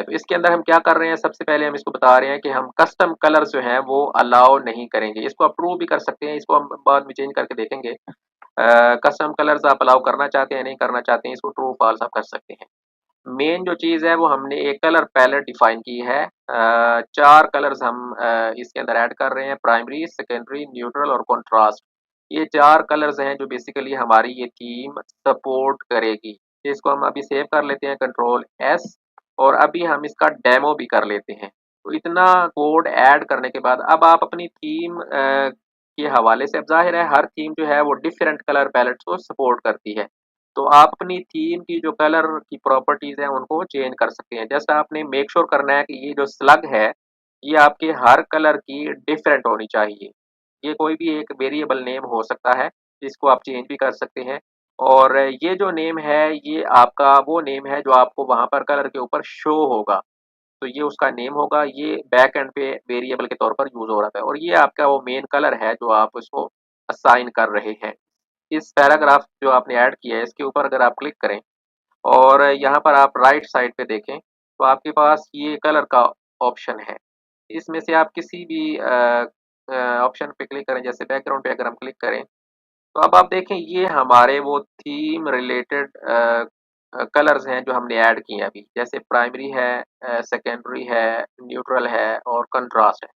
तो इसके अंदर हम क्या कर रहे हैं, सबसे पहले हम इसको बता रहे हैं कि हम कस्टम कलर्स जो हैं वो अलाउ नहीं करेंगे। इसको अप्रूव भी कर सकते हैं, इसको हम बाद में चेंज करके देखेंगे। कस्टम कलर्स आप अलाउ करना चाहते हैं, नहीं करना चाहते हैं, इसको ट्रू फॉल्स आप कर सकते हैं। मेन जो चीज़ है वो हमने एक कलर पैलेट डिफाइन की है। 4 कलर्स हम इसके अंदर ऐड कर रहे हैं, प्राइमरी, सेकेंडरी, न्यूट्रल और कंट्रास्ट। ये 4 कलर्स हैं जो बेसिकली हमारी ये थीम सपोर्ट करेगी। इसको हम अभी सेव कर लेते हैं, कंट्रोल एस, और अभी हम इसका डेमो भी कर लेते हैं। तो इतना कोड ऐड करने के बाद अब आप अपनी थीम के हवाले से, अब ज़ाहिर है हर थीम जो है वो डिफरेंट कलर पैलेट्स को सपोर्ट करती है। तो आप अपनी थीम की जो कलर की प्रॉपर्टीज़ हैं उनको चेंज कर सकते हैं। जैसे आपने मेक श्योर करना है कि ये जो स्लग है, ये आपके हर कलर की डिफरेंट होनी चाहिए। ये कोई भी एक वेरिएबल नेम हो सकता है, जिसको आप चेंज भी कर सकते हैं। और ये जो नेम है, ये आपका वो नेम है जो आपको वहाँ पर कलर के ऊपर शो होगा। तो ये उसका नेम होगा, ये बैक एंड पे वेरिएबल के तौर पर यूज़ हो रहा था, और ये आपका वो मेन कलर है जो आप उसको असाइन कर रहे हैं। इस पैराग्राफ जो आपने ऐड किया है, इसके ऊपर अगर आप क्लिक करें और यहाँ पर आप राइट साइड पे देखें, तो आपके पास ये कलर का ऑप्शन है। इसमें से आप किसी भी ऑप्शन पे क्लिक करें, जैसे बैकग्राउंड पे अगर हम क्लिक करें, तो अब आप देखें ये हमारे वो थीम रिलेटेड कलर्स हैं जो हमने ऐड किए हैं अभी। जैसे प्राइमरी है, सेकेंडरी है, न्यूट्रल है और कंट्रास्ट है।